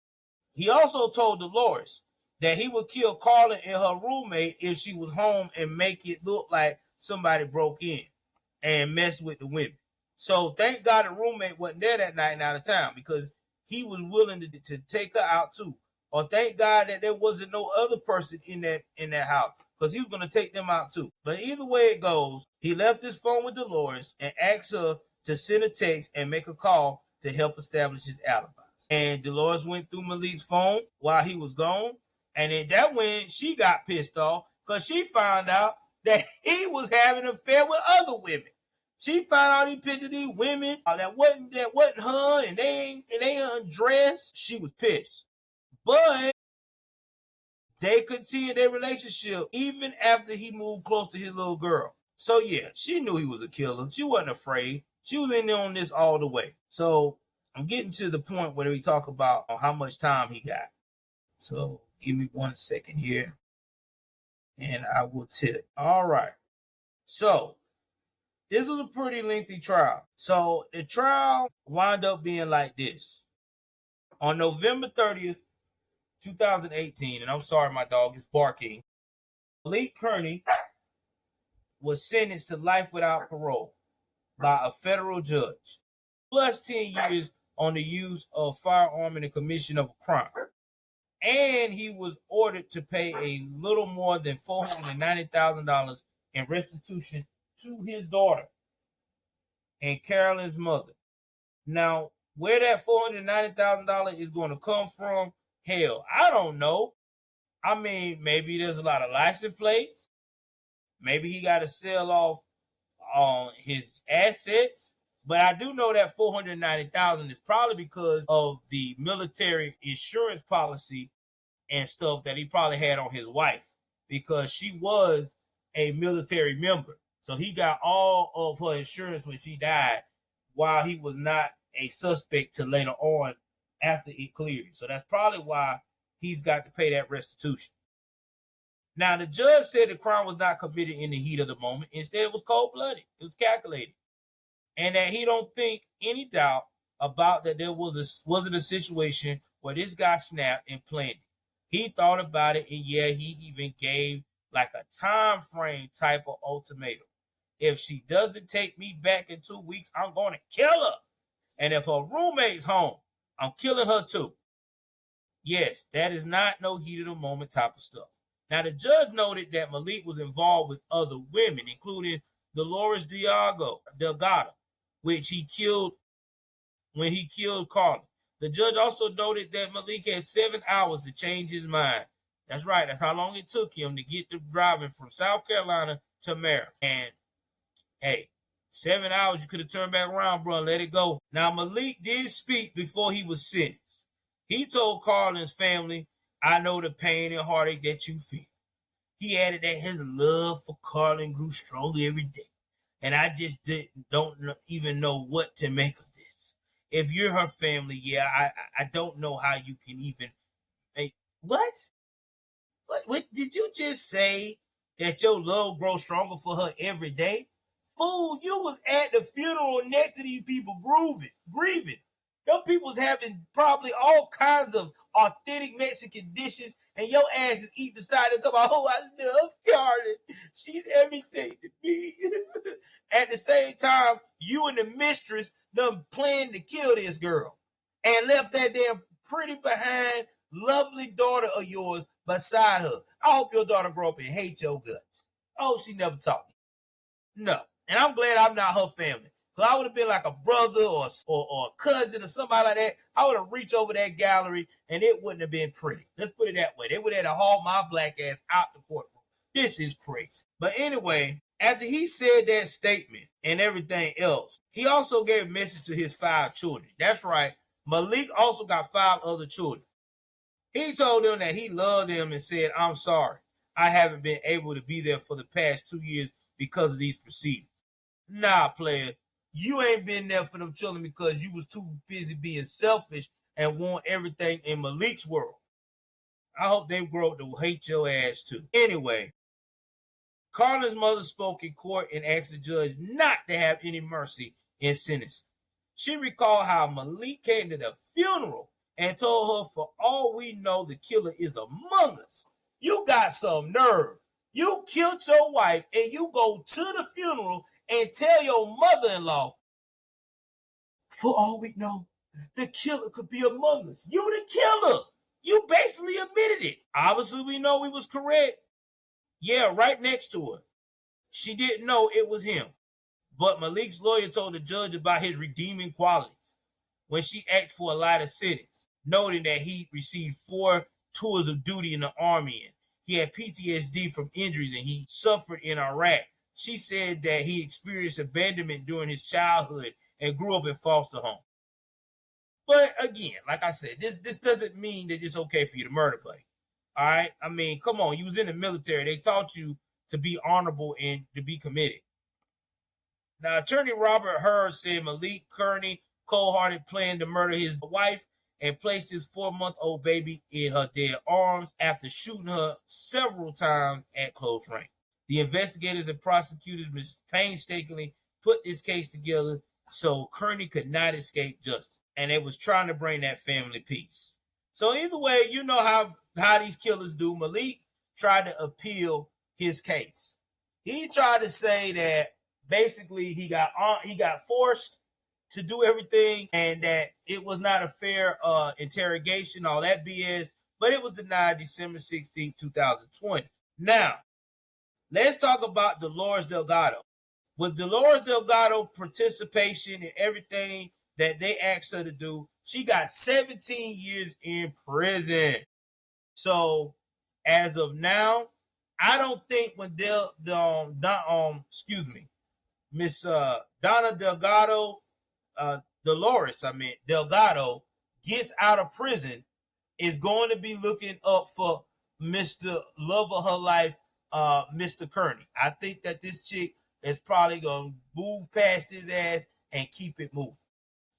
Speaker 1: he also told Dolores that he would kill Carla and her roommate if she was home and make it look like somebody broke in and messed with the women. So thank God the roommate wasn't there that night and out of town, because he was willing to take her out too. Or thank God that there wasn't no other person in that house, because he was going to take them out too. But either way it goes, he left his phone with Dolores and asked her to send a text and make a call to help establish his alibi. And Dolores went through Malik's phone while he was gone. And then that when she got pissed off, because she found out that he was having an affair with other women. She found all these pictures of these women that wasn't her, and they undressed. She was pissed. But they continued their relationship even after he moved close to his little girl. So yeah, she knew he was a killer. She wasn't afraid. She was in there on this all the way. So I'm getting to the point where we talk about how much time he got. So give me 1 second here, and I will tell. All right. So This was a pretty lengthy trial. So the trial wound up being like this. On November 30th, 2018, and I'm sorry my dog is barking, Malik Kearney was sentenced to life without parole by a federal judge, plus 10 years on the use of firearm in the commission of a crime. And he was ordered to pay a little more than $490,000 in restitution to his daughter and Carolyn's mother. Now, where that $490,000 is going to come from, hell, I don't know. I mean, maybe there's a lot of license plates. Maybe he got to sell off his assets. But I do know that $490,000 is probably because of the military insurance policy and stuff that he probably had on his wife, because she was a military member. So he got all of her insurance when she died, while he was not a suspect till later on after it cleared. So that's probably why he's got to pay that restitution. Now, the judge said the crime was not committed in the heat of the moment. Instead, it was cold-blooded. It was calculated. And that he don't think any doubt about that there wasn't a situation where this guy snapped and planned it. He thought about it, and yeah, he even gave like a time frame type of ultimatum. If she doesn't take me back in 2 weeks, I'm going to kill her. And if her roommate's home, I'm killing her too. Yes, that is not no heat of the moment type of stuff. Now, the judge noted that Malik was involved with other women, including Dolores Delgado, which he killed when he killed Carla. The judge also noted that Malik had 7 hours to change his mind. That's right. That's how long it took him to get to driving from South Carolina to Maryland. And hey, 7 hours, you could have turned back around, bro, and let it go. Now, Malik did speak before he was sentenced. He told Carlin's family, "I know the pain and heartache that you feel." He added that his love for Carlin grew stronger every day. And I just don't even know what to make of this. If you're her family, yeah, I don't know how you can even make... What? What did you just say? That your love grows stronger for her every day? Fool, you was at the funeral next to these people grieving. Them people was having probably all kinds of authentic Mexican dishes, and your ass is eating beside them talking about, "Oh, I love Carla. She's everything to me." At the same time, you and the mistress done planned to kill this girl and left that damn pretty behind lovely daughter of yours beside her. I hope your daughter grow up and hate your guts. Oh, she never taught me. No. And I'm glad I'm not her family. Because I would have been like a brother or a cousin or somebody like that. I would have reached over that gallery and it wouldn't have been pretty. Let's put it that way. They would have had to haul my black ass out the courtroom. This is crazy. But anyway, after he said that statement and everything else, he also gave a message to his 5 children. That's right. Malik also got 5 other children. He told them that he loved them and said, "I'm sorry. I haven't been able to be there for the past 2 years because of these proceedings." Nah, player. You ain't been there for them children because you was too busy being selfish and want everything in Malik's world. I hope they grow up to hate your ass too. Anyway, Carla's mother spoke in court and asked the judge not to have any mercy in sentencing. She recalled how Malik came to the funeral and told her, "For all we know, the killer is among us." You got some nerve. You killed your wife and you go to the funeral and tell your mother-in-law, "For all we know, the killer could be among us." You the killer. You basically admitted it. Obviously, we know we was correct. Yeah, right next to her. She didn't know it was him. But Malik's lawyer told the judge about his redeeming qualities when she asked for a lighter sentence, noting that he received 4 tours of duty in the Army and he had PTSD from injuries and he suffered in Iraq. She said that he experienced abandonment during his childhood and grew up in foster home. But again, like I said, this doesn't mean that it's okay for you to murder buddy. All right? I mean, come on. You was in the military. They taught you to be honorable and to be committed. Now, attorney Robert Hurd said Malik Kearney cold-hearted planned to murder his wife and placed his 4-month-old baby in her dead arms after shooting her several times at close range. The investigators and prosecutors painstakingly put this case together so Kearney could not escape justice. And they was trying to bring that family peace. So either way, you know how these killers do. Malik tried to appeal his case. He tried to say that basically he got forced to do everything and that it was not a fair interrogation, all that BS, but it was denied December 16, 2020. Now, let's talk about Dolores Delgado. With Dolores Delgado participation in everything that they asked her to do, she got 17 years in prison. So, as of now, I don't think when Miss Donna Delgado, Delgado gets out of prison, is going to be looking up for Mr. Love of her life, Mr. Kearney. I think that this chick is probably going to move past his ass and keep it moving.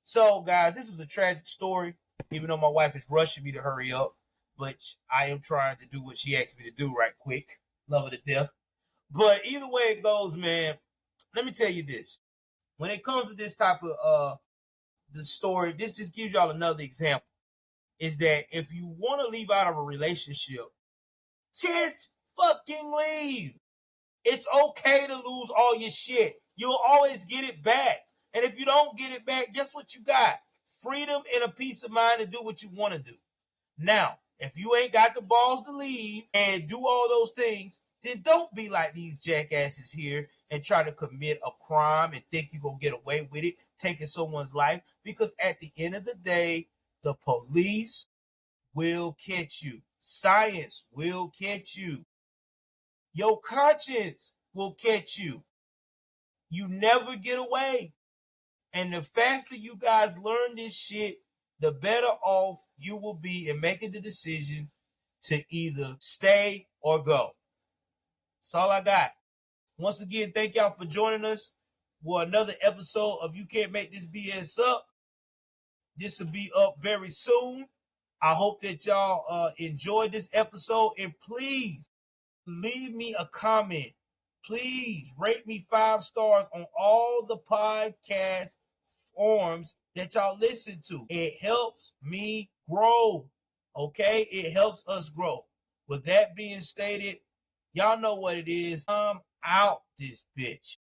Speaker 1: So, guys, this was a tragic story, even though my wife is rushing me to hurry up, but I am trying to do what she asked me to do right quick. Love her to death. But either way it goes, man, let me tell you this. When it comes to this type of the story, this just gives y'all another example. Is that if you want to leave out of a relationship, just fucking leave. It's okay to lose all your shit. You'll always get it back. And if you don't get it back, guess what you got? Freedom and a peace of mind to do what you want to do. Now, if you ain't got the balls to leave and do all those things, then don't be like these jackasses here and try to commit a crime and think you're going to get away with it, taking someone's life. Because at the end of the day, the police will catch you. Science will catch you. Your conscience will catch you. You never get away. And the faster you guys learn this shit, the better off you will be in making the decision to either stay or go. That's all I got. Once again, thank y'all for joining us for another episode of You Can't Make This BS Up. This will be up very soon. I hope that y'all enjoyed this episode, and please leave me a comment. Please rate me 5 stars on all the podcast forms that y'all listen to. It helps me grow. Okay? It helps us grow. With that being stated, y'all know what it is. I'm out this bitch.